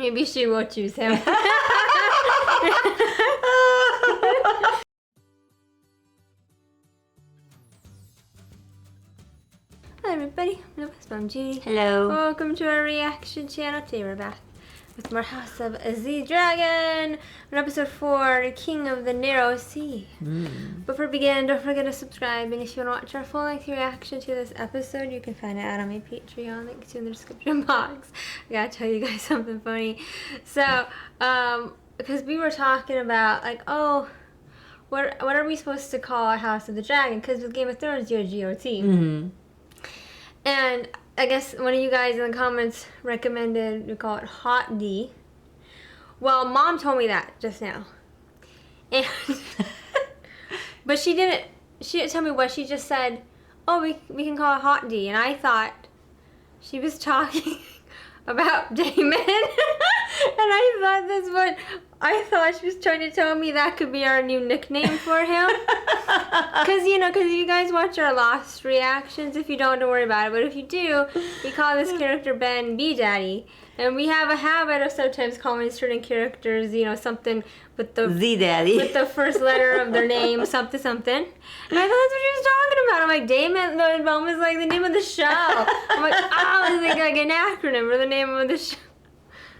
Maybe she will choose him. Hi everybody, I'm Judy. Hello. Welcome to our reaction channel. Today we're back with more House of the Dragon on episode 4, King of the Narrow Sea. Before we begin, don't forget to subscribe, and if you want to watch our full-length reaction to this episode, you can find it out on my Patreon, links in the description box. I gotta tell you guys something funny. So, because we were talking about, like, oh, what are we supposed to call House of the Dragon? Because with Game of Thrones, you're a GOT. And I guess one of you guys in the comments recommended we call it Hot D. Well, Mom told me that just now. And but she didn't tell me what. She just said, oh, we can call it Hot D. And I thought she was talking about Daemon. And I thought she was trying to tell me that could be our new nickname for him. Because you guys watch our Lost reactions. If you don't worry about it. But if you do, we call this character Ben B Daddy. And we have a habit of sometimes calling certain characters, something with the Z Daddy. With the first letter of their name, something. And I thought that's what she was talking about. I'm like, Daemon, the mom is like the name of the show. I'm like, oh, I think like an acronym for the name of the show.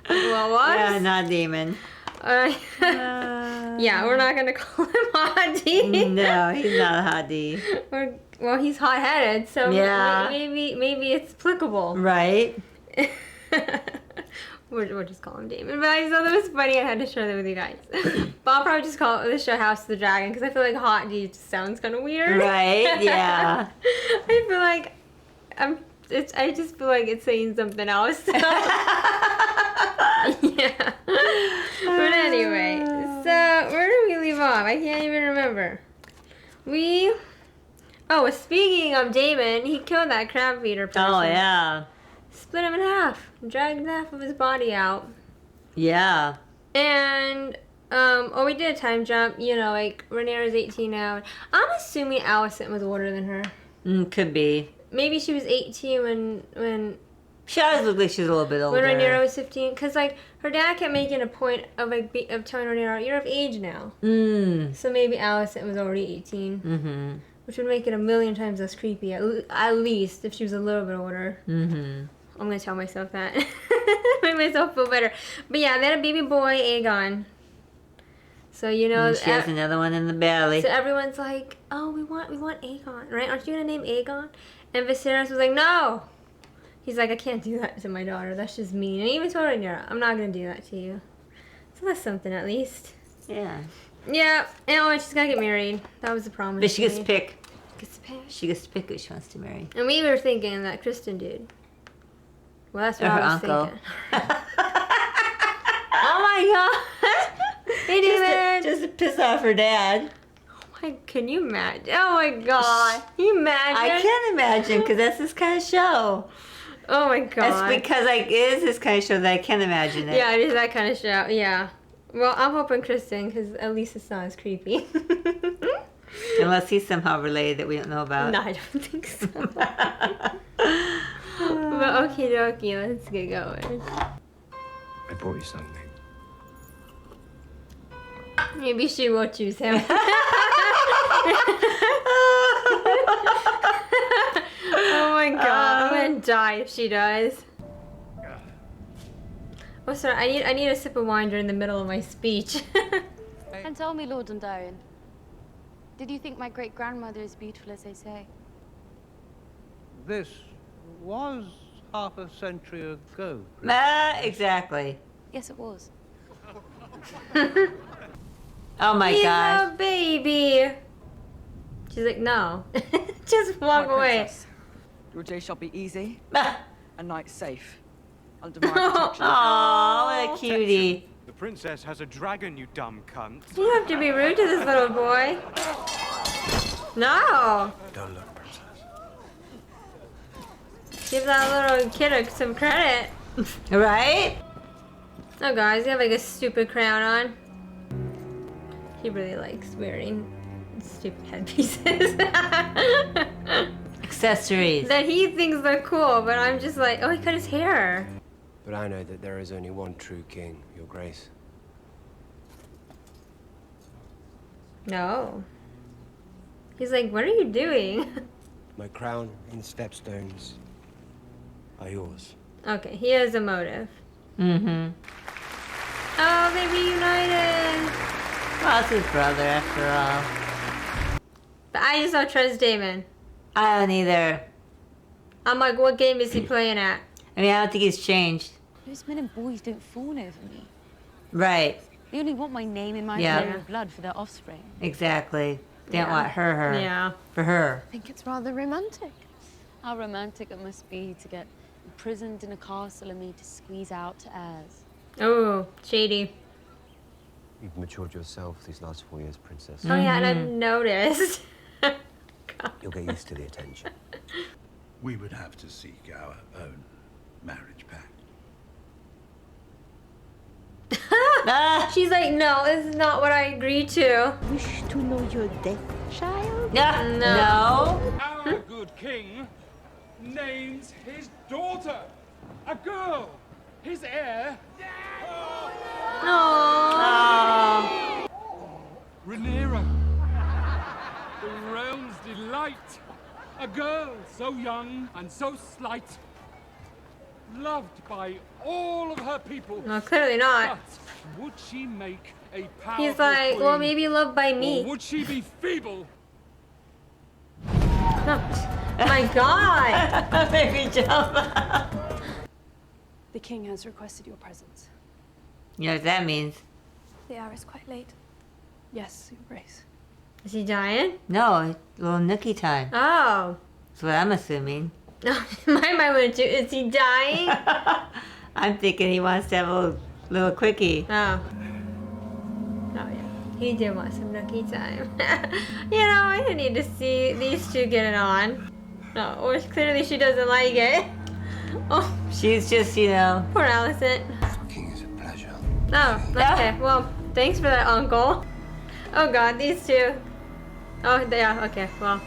Well, what? Yeah, not Daemon. Yeah, we're not gonna call him Hot D. No, he's not a Hot D. Well, he's hot-headed, so yeah. maybe it's applicable. Right. We'll just call him Daemon. But I thought that was funny. I had to share that with you guys. But I'll probably just call the show House of the Dragon because I feel like Hot D just sounds kind of weird. Right. Yeah. I feel like I just feel like it's saying something else. So. Yeah. But anyway, so where did we leave off? I can't even remember. Speaking of Daemon, he killed that crab feeder person. Oh yeah. Split him in half. Dragged half of his body out. Yeah. And we did a time jump. Like Rhaenyra's 18 now. I'm assuming Alicent was older than her. Could be. Maybe she was 18 when she always looked like she was a little bit older. When Rhaenyra was 15, because like her dad kept making a point of of telling Rhaenyra, "You're of age now." So maybe Alicent was already 18, which would make it a million times less creepy. At least if she was a little bit older. I'm gonna tell myself that, make myself feel better. But yeah, they had a baby boy, Aegon. So she has another one in the belly. So everyone's like, "Oh, we want Aegon, right? Aren't you gonna name Aegon?" And Viserys was like, "No." He's like, I can't do that to my daughter. That's just mean. And he even told Rhaenyra, I'm not going to do that to you. So that's something at least. Yeah. Yeah. And she's got to get married. That was the promise. But she gets to pick. She gets to pick who she wants to marry. And we were thinking that Criston did. Well, that's what I was thinking. Oh my god. Hey, David. Just to piss off her dad. Can you imagine? Oh my god. Can you imagine? I can't imagine because that's this kind of show. Oh my god. That's because it is this kind of show that I can't imagine it. Yeah, it is that kind of show. Yeah. Well, I'm hoping Criston, because at least it's not as creepy. Unless he's somehow related that we don't know about. No, I don't think so. But okie dokie, let's get going. I brought you something. Maybe she will choose him. Oh my god, I'm gonna die if she does. Oh, sorry, I need a sip of wine during the middle of my speech. And tell me, Lord Dondarrion, did you think my great-grandmother is beautiful as they say? This was half a century ago. Exactly. Yes, it was. Oh my gosh. He's a baby. She's like, no. Just walk away. Your day shall be easy, Ah. and night safe, under my protection. Aw, what a cutie. The princess has a dragon, you dumb cunt. You have to be rude to this little boy. No. Don't look, princess. Give that little kid some credit. Right? Oh, guys, you have like a stupid crown on. He really likes wearing stupid headpieces. Accessories. That he thinks they're cool, but I'm just like, oh, he cut his hair. But I know that there is only one true king, Your Grace. No. He's like, what are you doing? My crown and the stepstones are yours. Okay, he has a motive. Mm-hmm. Oh, they reunited! Well, it's his brother after all. But I just don't trust Daemon. I don't either. I'm like, what game is he playing at? I mean, I don't think he's changed. Those men and boys don't fawn over me. Right. They only want my name in my Yeah. flow of blood for their offspring. Exactly. They don't Yeah. want her. Yeah. For her. I think it's rather romantic. How romantic it must be to get imprisoned in a castle and made to squeeze out to heirs. Oh, shady. You've matured yourself these last 4 years, Princess. Oh yeah, and I've noticed. You'll get used to the attention. We would have to seek our own marriage pact. She's like, no, this is not what I agreed to. Wish to know your death, child? No. Our good king names his daughter a girl, his heir. Oh. Rhaenyra, the realm's delight. A girl so young and so slight, loved by all of her people. No, clearly not. But would she make a powerful He's like, well, queen, maybe loved by or me. would she be feeble? My God. Baby jump. The king has requested your presence. You know what that means? The hour is quite late. Yes, Your Grace. Is he dying? No, a little nookie time. Oh. That's what I'm assuming. My mind went to, is he dying? I'm thinking he wants to have a little quickie. Oh. Oh yeah. He did want some nookie time. You know, I didn't need to see these two getting on. No, or clearly she doesn't like it. Oh, She's just, you know. poor Alicent. Fucking is a pleasure. Oh, okay. Well, thanks for that, Uncle. Oh God, these two. Oh, yeah. Okay. Well,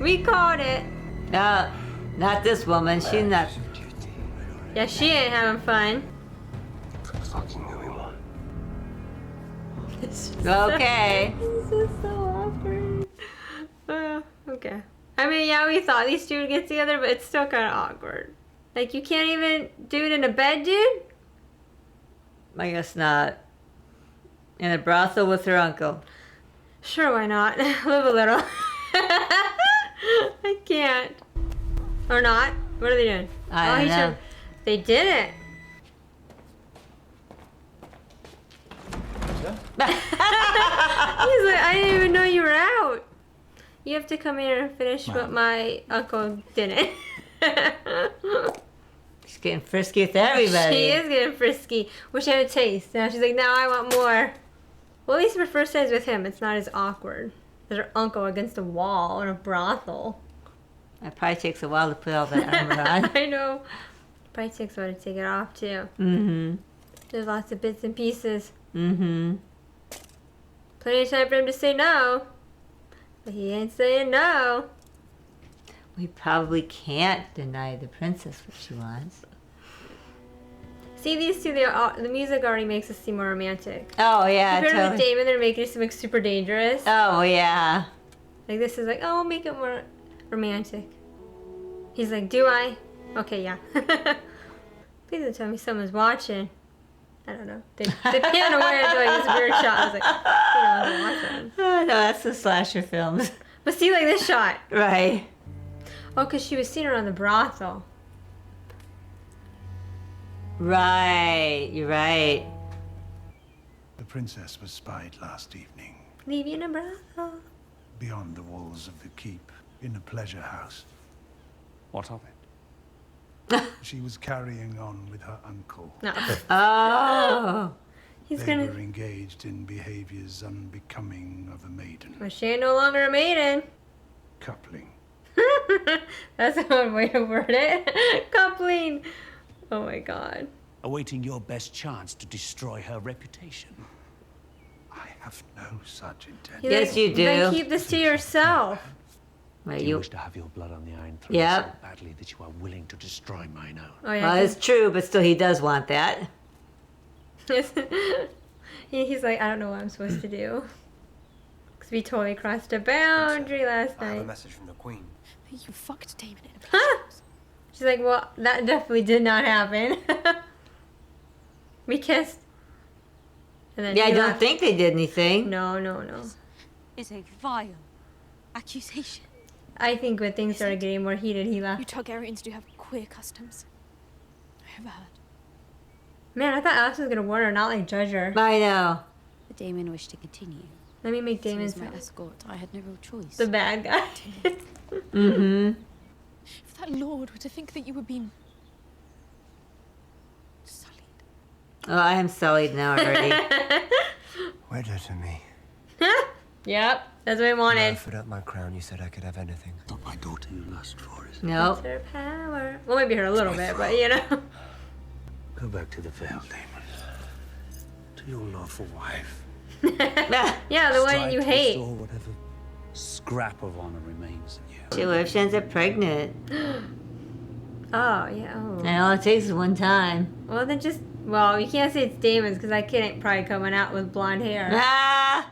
we called it. Not this woman. She's not. Yeah, she ain't having fun. Fucking who we want. Okay. This is so awkward. Okay. I mean, yeah, we thought these two would get together, but it's still kind of awkward. Like, you can't even do it in a bed, dude? I guess not. In a brothel with her uncle. Sure, why not? Live a little. I can't. Or not. What are they doing? I don't know. They did it. He's like, I didn't even know you were out. You have to come here and finish what my uncle didn't. She's getting frisky with everybody. She is getting frisky. Wish I had a taste. Now she's like, now I want more. Well, at least her first time with him, it's not as awkward as her uncle against a wall in a brothel. It probably takes a while to put all that armor on. I know. Probably takes a while to take it off, too. Mm-hmm. There's lots of bits and pieces. Mm-hmm. Plenty of time for him to say no. But he ain't saying no. We probably can't deny the princess what she wants. See, these two, the music already makes us seem more romantic. Oh, yeah, Compared to totally. with Daemon, they're making it seem like super dangerous. Oh, yeah. Like, this is like, oh, we'll make it more romantic. He's like, do I? Okay, yeah. Please don't tell me someone's watching. I don't know. They pan away to like this weird shot. I was like, you know, watching. Oh, no, that's the slasher films. But see, like this shot. Right. Oh, because she was seeing her on the brothel. Right. You're right. The princess was spied last evening, Leave you in a brothel. beyond the walls of the keep, in a pleasure house. What of it? She was carrying on with her uncle. No. Oh. He's They gonna. were engaged in behaviors unbecoming of a maiden. Well, she ain't no longer a maiden. Coupling. That's one way to word it. Coupling. Oh my God. Awaiting your best chance to destroy her reputation. I have no such intent. He's Yes, like, you do. Then keep this to yourself. Right, Do you wish to have your blood on the Iron Throne Yep. so badly that you are willing to destroy mine own? Oh, yeah. Well, it's true, but still he does want that. He's like, I don't know what I'm supposed to do. Because we totally crossed a boundary last I have a night. message from the Queen. You fucked Daemon in a Huh? She's like, well, that definitely did not happen. We kissed. And then Yeah, I he don't left. think they did anything. No. It's a vile accusation. I think when things started getting more heated, he You left. Targaryens do have queer customs. I ever heard. Man, I thought Alice was gonna warn her, not like judge her. I know. But Daemon wished to continue. Let me make So Daemon as my escort, I had no real choice. the bad guy. Mm-hmm. If that lord were to think that you were being sullied. Oh, I am sullied now already. Wed her to me. Yep, that's what I wanted. Offered up my crown, you said I could have anything. Not my daughter you lust for, is it? Nope. It's her power. Well, maybe her a little bit, but you know. Go back to the Vale, Daemon. To your lawful wife. Yeah, the one Strive you to hate. restore whatever scrap of honor remains in you. What if she ends up pregnant? Oh, yeah. Oh. And all it takes is one time. Well, then just. Well, you can't say it's Damon's because that kid ain't probably coming out with blonde hair. Ah!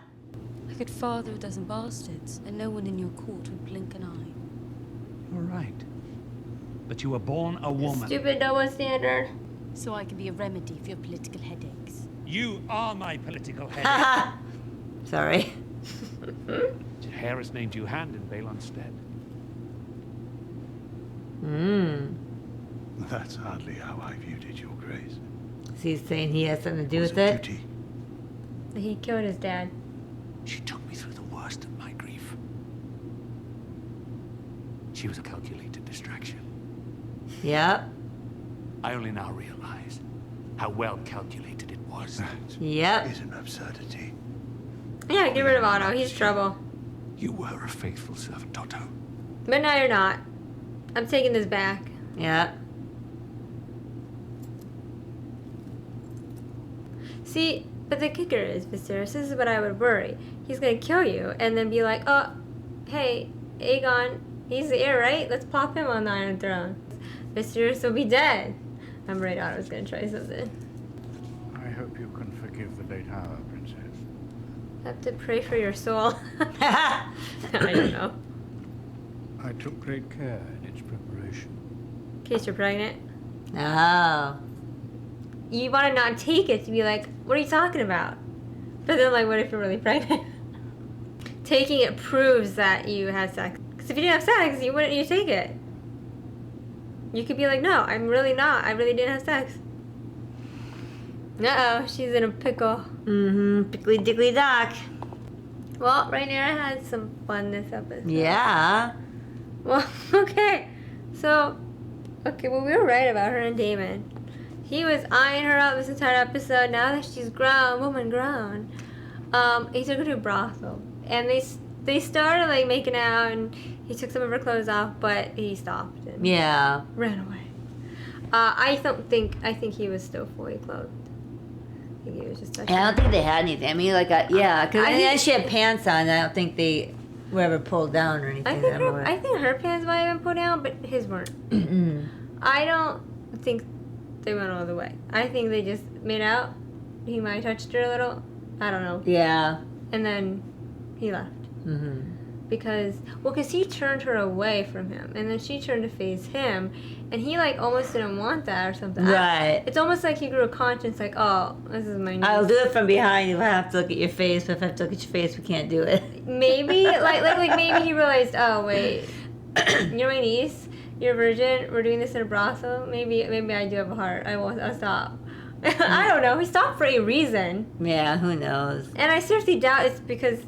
I could father a dozen bastards, and no one in your court would blink an eye. You're right. But you were born a woman. Stupid double standard. So I can be a remedy for your political headaches. You are my political headache. Sorry. Harris named you Hand in Balon's stead. That's hardly how I viewed it, Your Grace. Is he saying he has something to do Was with a it? duty. He killed his dad. She took me through the worst of my grief. She was a calculated distraction. Yep. I only now realize how well calculated it was. That Yep. is an absurdity. Yeah, get rid of Otto. He's trouble. You were a faithful servant, Otto. But now you're not. I'm taking this back. Yep. See, but the kicker is, Viserys, this is what I would worry. He's gonna kill you and then be like, oh, hey, Aegon, he's the heir, right? Let's plop him on the Iron Throne. Viserys will be dead. I'm right, Otto's gonna try something. I hope you can forgive the late hour, Princess. I have to pray for your soul. I don't know. I took great care in its preparation. In case you're pregnant. Oh. You want to not take it to be like, what are you talking about? But then, like, what if you're really pregnant? Taking it proves that you had sex. Because if you didn't have sex, you wouldn't you take it. You could be like, no, I'm really not. I really didn't have sex. Uh-oh, she's in a pickle. Mm-hmm. Pickly dickly dock. Well, Rhaenyra had some fun this episode. Yeah. Well, okay. So, okay, well, we were right about her and Daemon. He was eyeing her up this entire episode. Now that she's grown, woman grown, he took her to a brothel. And they started, like, making out, and he took some of her clothes off, but he stopped and Yeah. ran away. I think he was still fully clothed. I think he was just touching I don't her. think they had anything. I mean, like, yeah, because I then think- she had pants on. I don't think they were ever pulled down or anything. I think her pants might have been pulled down, but his weren't. I don't think they went all the way. I think they just made out. He might have touched her a little. I don't know. Yeah. And then he left. Mm-hmm. Because he turned her away from him. And then she turned to face him. And he, like, almost didn't want that or something. Right. It's almost like he grew a conscience, like, oh, this is my niece. I'll do it from behind if I have to look at your face, but if I have to look at your face, we can't do it. Maybe, like maybe he realized, oh, wait, you're my niece, you're a virgin, we're doing this in a brothel, maybe I do have a heart, I'll stop. I don't know, he stopped for a reason. Yeah, who knows? And I seriously doubt it's because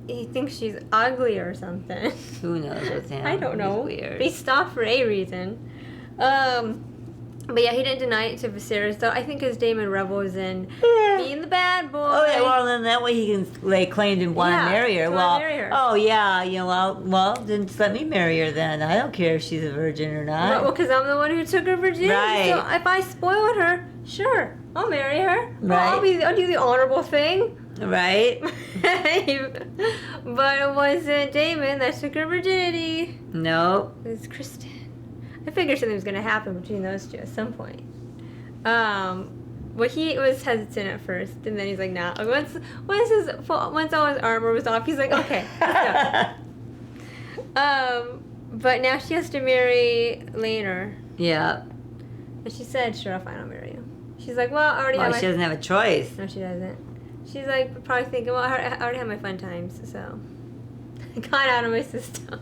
he thinks she's ugly or something. Who knows with him? I don't know. He's weird. But he stopped for a reason. But yeah, he didn't deny it to Viserys, though I think his Daemon revels in being the bad boy. Oh yeah, well then that way he can lay claim to want to marry her. wanna marry her. Oh yeah, you know, well then just let me marry her then. I don't care if she's a virgin or not. Well, because I'm the one who took her virginity. Right. So if I spoiled her, sure. I'll marry her. Right. I'll do the honorable thing. Right? But it wasn't Daemon that took her virginity. Nope. It was Criston. I figured something was going to happen between those two at some point. Well, he was hesitant at first, and then he's like, nah. Once all his armor was off, he's like, okay, let's go. But now she has to marry Rhaenyra. Yeah. And she said, sure, I'll fine, I'll marry you. She's like, well, I already have She doesn't have a choice. No, she doesn't. She's like, probably thinking, well, I already have my fun times, so. I got out of my system.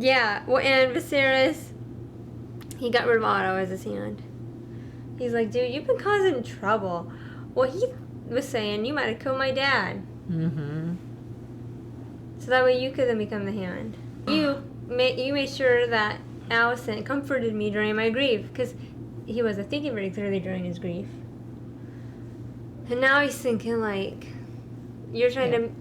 Yeah, well, and Viserys, he got rid of Otto as his hand. He's like, dude, you've been causing trouble. Well, he was saying, you might have killed my dad. Mm-hmm. So that way you could then become the hand. You made sure that Alicent comforted me during my grief, because he wasn't thinking very clearly during his grief. And now he's thinking, like, you're trying to,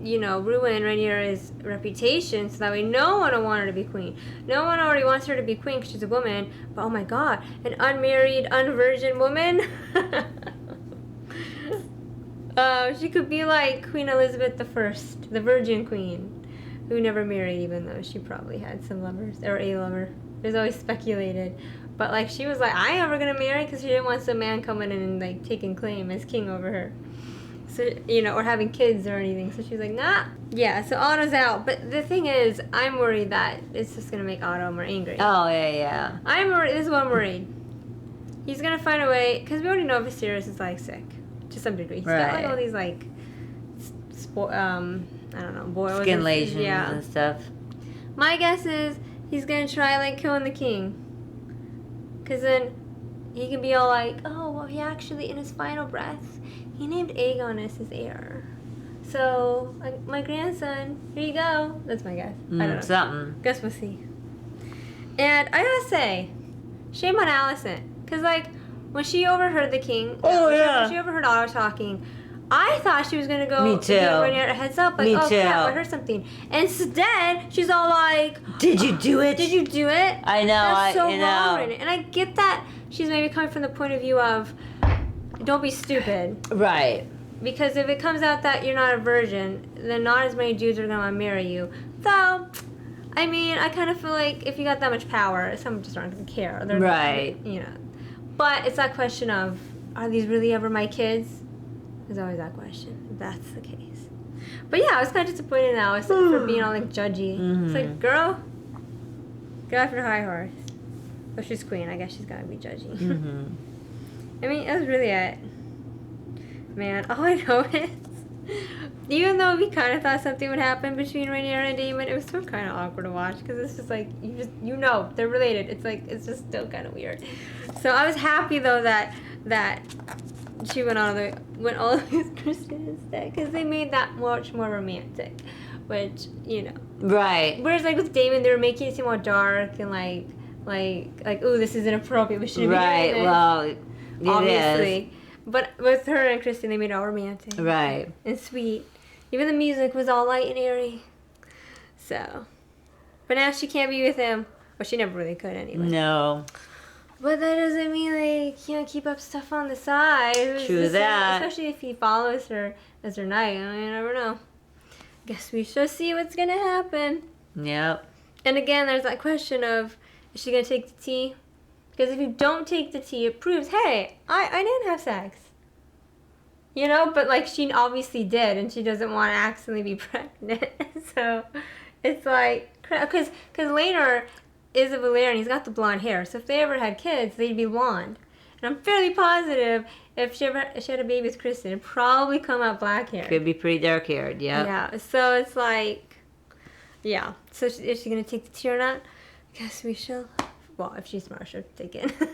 ruin Rhaenyra's reputation so that way no one will want her to be queen. No one already wants her to be queen because she's a woman, but oh my god, an unmarried, unvirgin woman? She could be like Queen Elizabeth I, the virgin queen, who never married even though she probably had some lovers, or a lover. It was always speculated. But like she was like, I ain't ever gonna marry because she didn't want some man coming in and like taking claim as king over her. So, or having kids or anything. So she's like, nah. Yeah, so Otto's out. But the thing is, I'm worried that it's just going to make Otto more angry. Oh, yeah. I'm worried. This is what I'm worried. He's going to find a way, because we already know Viserys is, like, sick. To some degree. He's got, like, all these, like, I don't know, boils. Skin lesions and stuff. My guess is he's going to try, like, killing the king. Because then he can be all like, oh, well, he actually, in his final breath, he named Aegon as his heir. So, my grandson, here you go. That's my guess. I don't know. Something. Guess we'll see. And I gotta say, shame on Alicent. Because, like, when she overheard the king, when she overheard Otto talking, I thought she was going to go Me too. give Rhaenyra a heads up. Like, oh, crap, I heard something. Instead, she's all like, did you do it? Did you do it? I know. That's so wrong. And I get that she's maybe coming from the point of view of, don't be stupid. Right. Because if it comes out that you're not a virgin, then not as many dudes are going to marry you. Though, I mean, I kind of feel like if you got that much power, some just aren't going to care. Right. But it's that question of, are these really ever my kids? There's always that question, if that's the case. But yeah, I was kind of disappointed in Alice for being all, like, judgy. It's like, girl, get off your high horse. Well, she's queen. I guess she's got to be judgy. I mean, that was really it. Man, all I know is, even though we kind of thought something would happen between Rhaenyra and Daemon, it was still kind of awkward to watch because it's just like, they're related. It's like, it's just still kind of weird. So I was happy though that she went all the with Criston instead because they made that much more romantic, which Right. Whereas like with Daemon, they were making it seem all dark and like ooh, this is inappropriate. We shouldn't be doing this. Well. Obviously. But with her and Criston, they made it all romantic. Right. And sweet. Even the music was all light and airy. So. But now she can't be with him. Well, she never really could anyway. No. But that doesn't mean they can't keep up stuff on the side. True that. Especially if he follows her as her knight. I mean, you never know. Guess we shall see what's going to happen. Yep. And again, there's that question of, is she going to take the tea? Because if you don't take the tea, it proves, hey, I didn't have sex. But like she obviously did, and she doesn't want to accidentally be pregnant. So it's like, because later is a Valerian, he's got the blonde hair. So if they ever had kids, they'd be blonde. And I'm fairly positive if she had a baby with Criston, it'd probably come out black hair. Could be pretty dark haired, yeah. Yeah, so it's like, yeah. So is she going to take the tea or not? I guess we shall. Well, if she's smart, she'll take it. Okay,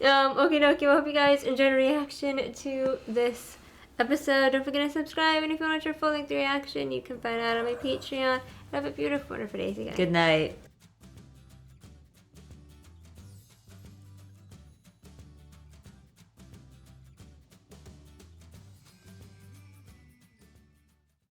dokie. Well, hope you guys enjoyed the reaction to this episode. Don't forget to subscribe. And if you want your full-length reaction, you can find out on my Patreon. Have a beautiful, wonderful day, guys. Good night.